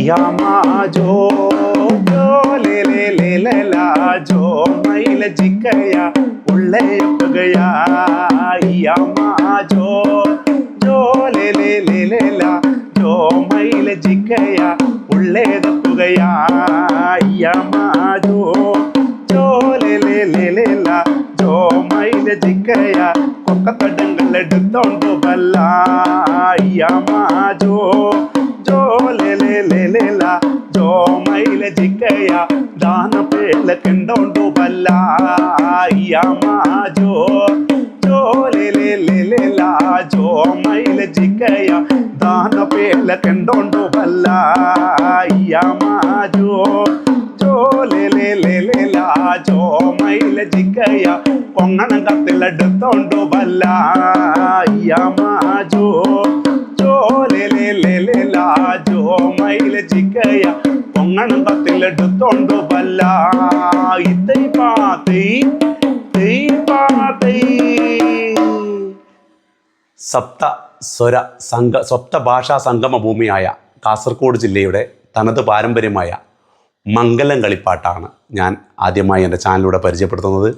Yamajo jo le le le le la jo mail jikaya ulle pagaya Yamajo jo le le le le la jo mail jikaya ulle pagaya Yamajo jo le le le le la jo mail jikaya kokkadangal eduttondu balla Yamajo jo le le le le la jo mail jikaya dana pela kendondu balla Yamajo jo le le le le la jo mail jikaya dana pela kendondu balla Yamajo jo le le le le la jo mail jikaya konganam kathil eduttondu balla Yamajo jo le le le le la jo mail jikaya konganam kathil eduttondu balla idai paatei tei paatei. സപ്തഭാഷാ സംഗമ ഭൂമിയായ കാസർഗോഡ് ജില്ലയുടെ തനത് പാരമ്പര്യമായ മംഗലം കളിപ്പാട്ടാണ് ഞാൻ ആദ്യമായി എൻ്റെ ചാനലിലൂടെ പരിചയപ്പെടുത്തുന്നത്.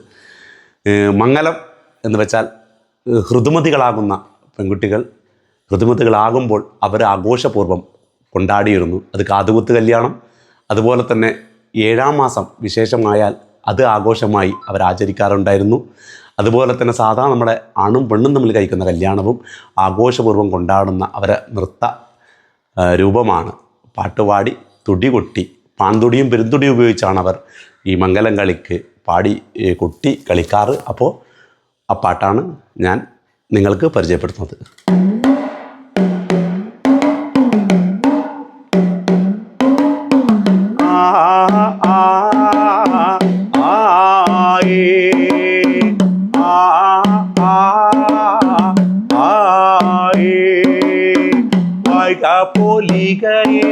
മംഗലം എന്ന് വെച്ചാൽ ഋതുമതികളാകുന്ന പെൺകുട്ടികൾ ഋതുമതികളാകുമ്പോൾ അവർ ആഘോഷപൂർവ്വം കൊണ്ടാടിയിരുന്നു. അത് കാതുകുത്ത് കല്യാണം, അതുപോലെ തന്നെ 7-ാം മാസം വിശേഷമായാൽ അത് ആഘോഷമായി അവർ ആചരിക്കാറുണ്ടായിരുന്നു. അതുപോലെ തന്നെ സാധാരണ നമ്മുടെ ആണും പെണ്ണും തമ്മിൽ കഴിക്കുന്ന കല്യാണവും ആഘോഷപൂർവ്വം കൊണ്ടാടുന്ന അവരെ നൃത്ത രൂപമാണ്. പാട്ടുപാടി തുടികൊട്ടി പാൺതുടിയും പെരുന്തുടിയും ഉപയോഗിച്ചാണ് അവർ ഈ മംഗലം കളിക്ക് പാടി കൊട്ടി കളിക്കാറ്. അപ്പോൾ ആ പാട്ടാണ് ഞാൻ നിങ്ങൾക്ക് പരിചയപ്പെടുത്തുന്നത്. പോലികയെ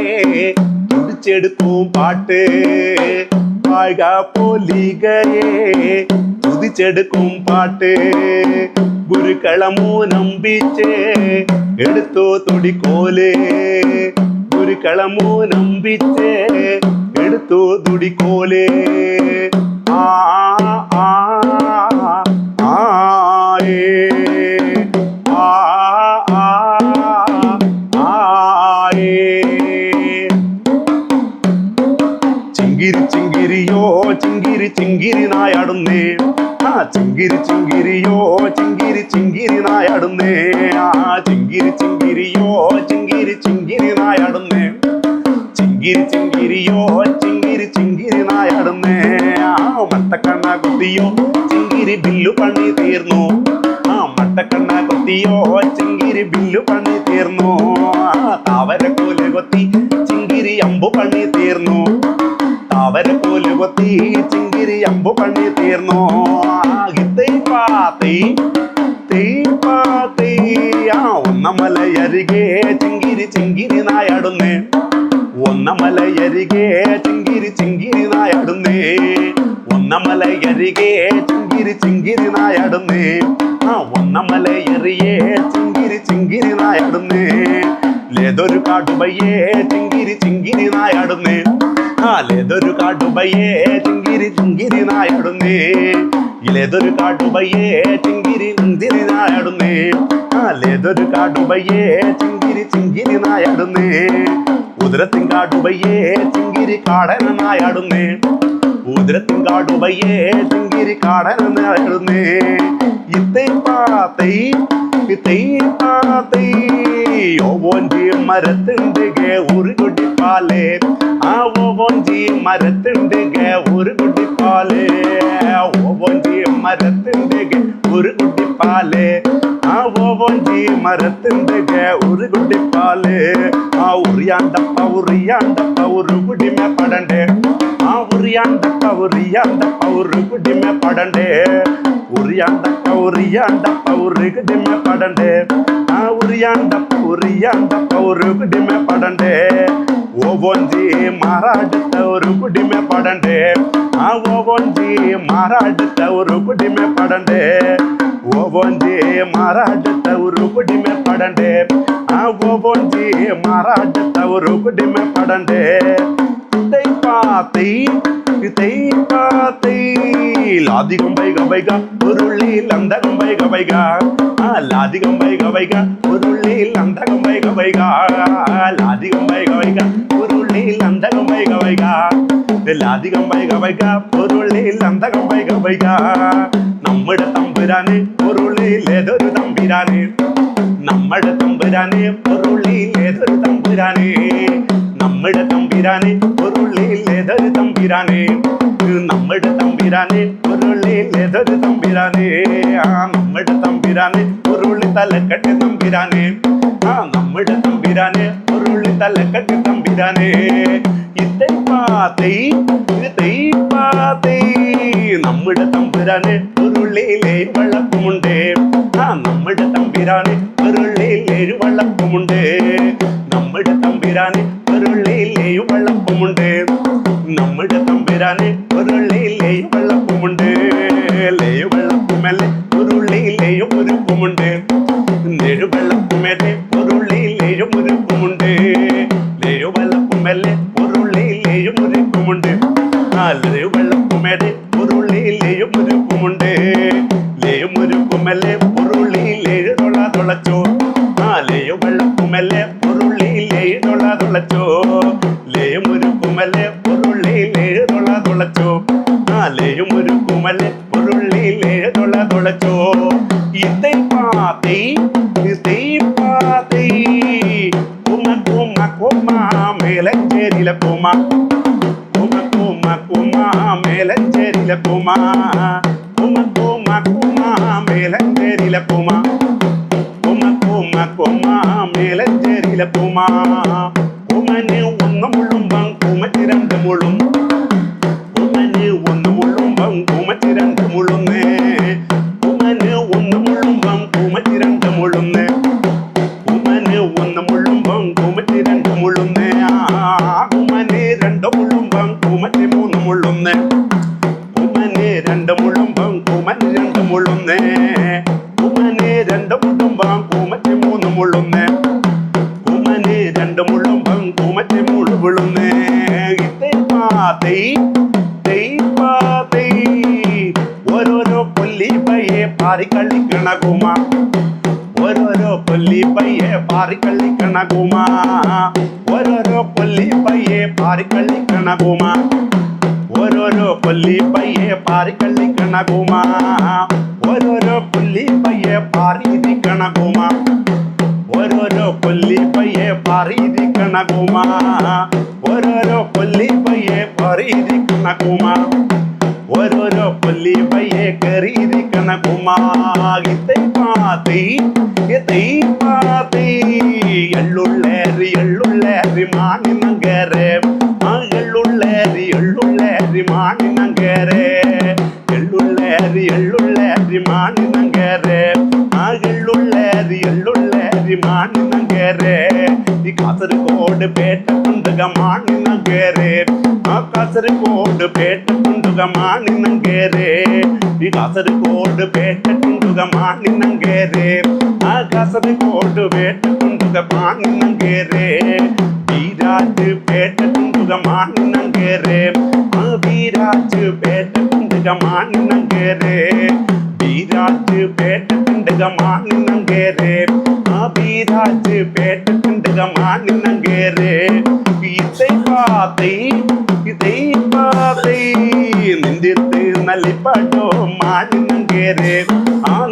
തുടിച്ചെടുക്കും പാട്ട് വാഴ പോലികയെ തുതിച്ചെടുക്കും പാട്ട് ഗുരുക്കളമോ നമ്പിച്ചേ എടുത്തോ തുടിക്കോല് ഗുരുക്കളമോ നമ്പിച്ചേ എടുത്തോ തുടിക്കോല് ആ ആ ആ ചിങ്കിരിയോ ചിങ്കിരി നായാടുന്നേ ആ ചിങ്കിരിയോ ചിങ്കിരി നായാടുന്നേ ആ ചിങ്കിരിയോ ചിങ്കിരി നായാടുന്നേ ചിങ്കിരിയോ ചിങ്കിരി നായാടുന്നേ ആ മട്ടക്കണ്ണ കുത്തിയോ ചിങ്കിരി ബില്ലു പണി തീർന്നു ആ മട്ടക്കണ്ണ കുത്തിയോ ചിങ്കിരി ബില്ലു പണി തീർന്നു ആ താവരക്കോല് കൊത്തി ചിങ്കിരി അമ്പു പണി തീർന്നു അവരെ പോല് കൊത്തി ചിങ്കിരി അമ്പു പണി തീർന്നു ഒന്നമലയരികെ ചിങ്കിരി നായാടുന്നേ ഒന്നമലയരികെ ചിങ്കിരി നായാടുന്നേ ഒന്നമലയരികെ ചിങ്കിരി നായാടുന്നേ ആ ഒന്നമലയറിയേ ചിങ്കിരി നായാടുന്നേ ലേതൊരു കാട്ടുപയ്യേ ചിങ്കിരി നായാടുന്നേ ആ ലേതൊരു കാട്ടുപയ്യേ ചിങ്കിരി നായാടുന്നേ ഇലേതൊരു കാട്ടുപയ്യേ ചിങ്കിരി നായാടുന്നേ ആ ലേതൊരു കാട്ടുപയ്യേ ചിങ്കിരി നായാടുന്നേ ഉദരത്തിൻ കാട്ടുപയ്യേ ചിങ്കിരി കാടന നായാടുന്നേ ഉദരത്തിൻ കാട്ടുപയ്യേ ചിങ്കിരി കാടന നായാടുന്നേ ഇത്തൈ പാത്തൈ ഓവോഞ്ചി മരത്തിൻ്റെ ഒരു കുട്ടിപ്പാലേ ആ ഓവോഞ്ചി മരത്തിൻ്റെ ഒരു കുട്ടിപ്പാലേ ഓവോഞ്ചി മരത്തിൻ്റെ ഒരു കുട്ടിപ്പാലേ ആ ഓവോഞ്ചി മരത്തിൻ്റെ ഒരു കുട്ടിപ്പാലേ ആ ഉറിയാണ്ടപ്പ ഒരു കുടിമേ പടണ്ടേ ആ ഉറിയാണ്ടപ്പ ഒരു കുടിമേ പടണ്ടേ ഉറിയാണ്ടപ്പ ഒരു കുടിമേ പടണ്ടേ ആ ഉറിയാണ്ടപ്പ ഒരു കുടിമേ പടണ്ടേ ഓവോഞ്ചി മാറാടുത്ത ഒരു കുടിമേ പടണ്ടേ ആ ഓവോഞ്ചി മാറാടുത്ത ഒരു കുടിമേ പടണ്ടേ ഓവോഞ്ചി മാറാട്ട ഒരു കുടിമെ പടണ്ടേ ആ ഓവോഞ്ചി മാറാട്ട ഒരു കുടിമെ പടണ്ടേ ലാധികം വൈക ഉരുളിയിൽ അന്തകം വൈക ലാധികം വൈക ഉരുളിയിൽ അന്തകം വൈക ലാധികം വൈക ഉരുളിയിൽ അന്തകം വൈക ലാധികം വൈക ഉരുളിയിൽ അന്തകം വൈക നമ്മുടെ തമ്പുരാനെ ഉരുളിയിൽ ഏതൊരു തമ്പുരാനെ നമ്മുടെ തമ്പുരാനെ ഉരുളിയിൽ ഏതൊരു തമ്പുരാനെ നമ്മുടെ തമ്പുരാനെ ഉരുളിയിൽ ഏതൊരു തമ്പുരാനെ നമ്മുടെ തമ്പുരാനെ ഉരുളിയിൽ ഏതൊരു തമ്പുരാനെ നമ്മുടെ തമ്പുരാനെ ഉരുളി തലക്കെട്ട് തമ്പുരാനെ നമ്മുടെ തമ്പുരാനെ ഉരുളി തലക്കെട്ട് തമ്പുരാനെ നമ്മുടെ തമ്പുരാനെ ഉരുളിയിലെ വെള്ളപ്പുമുണ്ട് നമ്മുടെ തമ്പുരാനെ ഉരുളിയിലെ വെള്ളപ്പുമുണ്ട് നമ്മുടെ തമ്പുരാനെ ഉരുളിയിലെ വെള്ളപ്പുമുണ്ട് നമ്മുടെ തമ്പുരാനെ ഉരുളിയിലെ വെള്ളപ്പുമുണ്ട് ലേയു വെള്ളപ്പുമല്ലേ ഉരുളിയിലെയും ഒരുപ്പുമുണ്ട് നെഴു വെള്ളപ്പുമല്ലേ ഉരുളിയിലെയും ഒരുപ്പുമുണ്ട് ലേയു വെള്ളപ്പുമല്ലേ ഉരുളിയിലെയും ഒരുപ്പുമുണ്ട് ലേയു വെള്ളപ്പുമേടെ ഉരുളിയിലെയും ഒരുപ്പുമുണ്ട് ലേയും ഒരുപ്പുമല്ലേ ഉരുളിയിലേഴ് തുളച്ചോ ലേയു വെള്ളപ്പുമല്ലേ ഉരുളിയിലേഴ് തുളച്ചോ ലേയും ഒരുപ്പുമല്ലേ ഉരുളിയിലേഴ് തുളച്ചോ ലേയും ഒരുപ്പുമല്ലേ ഉരുളിയിലേഴ് തുളച്ചോ ഇതേ പാതേ കുമ മേലഞ്ചേരിയിലെ കുമ മേലഞ്ചേരിയിലെ കുമ മേലഞ്ചേരിയിലെ കുമ മേലഞ്ചേരിയിലെ കുമ കുമന് ഒന്ന് മുള്ളുമ്പം കുമറ്റി രണ്ട് മുള്ളും കുമന് ഒന്ന് മുള്ളുമ്പം കുമറ്റി രണ്ട് മുള്ളുന്നേ കുമന് ഒന്ന് മുള്ളുമ്പം കുമറ്റി രണ്ട് മുള്ളുന്നേ കുമന് ഒന്ന് മുള്ളുമ്പം കുമറ്റി രണ്ട് മുള്ളുന്നേ കുമന് രണ്ട് മുള്ളുമ്പം കുമറ്റി മൂന്ന് മുള്ളുന്നേ കുമന് രണ്ട് മുള്ളുമ്പം കുമന് രണ്ട് മുള്ളുന്നേ കുമന് രണ്ട് മുള്ളുമ്പം കുമറ്റി മൂന്ന് മുള്ളുന്നേ കുമന് രണ്ട് മുള്ളുമ്പം കുമറ്റി മൂന്ന് മുള്ളുന്നേ ഓരോരോ കൊല്ലി പയ്യെ പാറിക്കളിക്കണ കുമ ഓരോരോ കൊല്ലി പയ്യെ പാറിക്കളിക്കണ കുമ ഓരോരോ കൊല്ലി പയ്യെ പാറിക്കളിക്കണ കുമ ഓരോരോ കൊല്ലി പയ്യെ പാറിക്കളിക്കണ കുമ ഓരോരോ കൊല്ലി പയ്യെ പാറിയിരിക്കണ കുമ ഓരോരോ കൊല്ലി പയ്യെ പാറിയിരിക്കണ കുമ ഓരോരോ കൊല്ലി പയ്യെ പാറിയിരിക്കണ കുമ ഓരോരോ കൊല്ലി പയ്യെ കയറിയിരിക്കണ കുമ എള്ളുള്ളേറി മാണിനങ്കേരെ എള്ളുള്ളേറി മാണിനങ്കേരെ എള്ളുള്ളേറി മാണിനങ്കേരെ എള്ളുള്ളേറി മാണിനങ്കേരെ ഈ കാസർഗോഡ് പേട്ട കുണ്ടുക മാണിനങ്കേരെ കാസർഗോഡ് പേട്ട കുണ്ടുക മാണിനങ്കേരെ ഈ കാസർഗോഡ് പേട്ട കുണ്ടുക മാണിനങ്കേരെ കാസർഗോഡ് പേട്ട കുണ്ടുക മാണിനങ്കേരെ വീരാജ് പേട്ട കുണ്ടുക മാണിനങ്കേരെ വീരാജ് പേട്ട കുണ്ടുക മാണിനങ്കേരെ വീരാജ് പേട്ട കുണ്ടുക മാണിനങ്കേരെ വീരാജ് പേട്ട കുണ്ടുക മാണിനങ്കേരെ നിന്റെത്ത് നല്ലിപ്പാട്ടോ മാണിനങ്കേരെ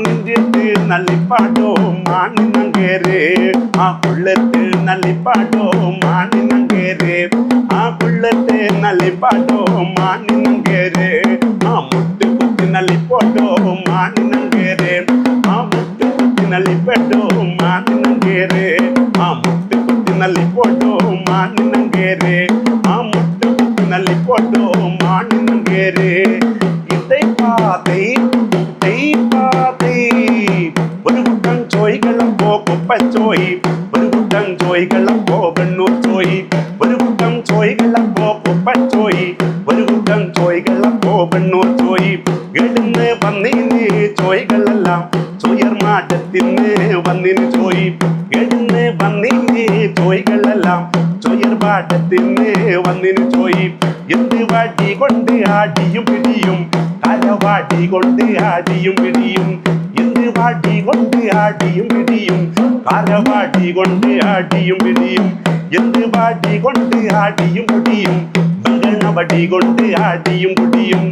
നിന്റെത്ത് നല്ലിപ്പാട്ടോ മാണിനങ്കേരെ കുള്ളത്ത് നല്ലിപ്പാട്ടോ മാണിനങ്കേരെ കുള്ളത്ത് നല്ലിപ്പാട്ടോ മാണിനങ്കേരെ മുട്ടുകുത്തി നല്ലിപ്പോട്ടോ മാണിനങ്കേരെ മുട്ടുകുത്തി നല്ലിപ്പെട്ടോ മാണിനങ്കേരെ മുട്ടുകുത്തി നല്ലിപ്പോട്ടോ മാണിനങ്കേരെ മുട്ടുകുത്തി നല്ലിപ്പോട്ടോ മാണിനങ്കേരെ ഒരു കൂട്ടം ചോയ്കളപ്പോ കുപ്പച്ചോയി ഒരു കൂട്ടം ചോയ്കളപ്പോ വെണ്ണൂർ ചോയി ഒരു കൂട്ടം ചോയ്കളപ്പോ കുപ്പച്ചോയി ഒരു കൂട്ടം ചോയ്കളപ്പോ വെണ്ണൂർ ചോയി എഴുന്ന് വന്നീന് ചോയ്കളെല്ലാം പാട്ടത്തിന് വന്നിന് ചോയി എഴുന്ന് വന്നിന് ചോയ്കളെല്ലാം ചൊയ്യർ പാട്ടത്തിന് വന്നിന് ചോയി എന്ത് വാട്ടി കൊണ്ട് ആടിയും പിടിയും കരവാട്ടി കൊണ്ട് ആടിയും പിടിയും എന്ത് വാട്ടി കൊണ്ട് ആടിയും പിടിയും കരവാട്ടി കൊണ്ട് ആടിയും പിടിയും എന്ത് വാട്ടി കൊണ്ട് ആടിയും പിടിയും ബംഗണവടി കൊണ്ട് ആടിയും പിടിയും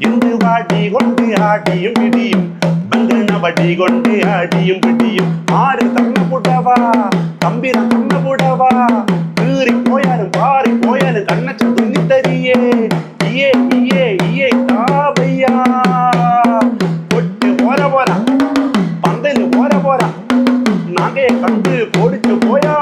എന്ത് വാട്ടി കൊണ്ട് ആടിയും പിടിയും ബംഗണവടി കൊണ്ട് ആടിയും പിടിയും ആര് തന്ന പുടവ തമ്പിര തന്ന പുടവ കീറിപ്പോയാലും പാറിപ്പോയാലും കണ്ണച്ച തുന്നിത്തരിയേ ഇയേ ഇയേ ഇയേ കാവയ്യാ കൊട്ട് പോര പോര പന്തല് പോര പോര നഗയെ കണ്ട് പൊടിച്ചു പോയാ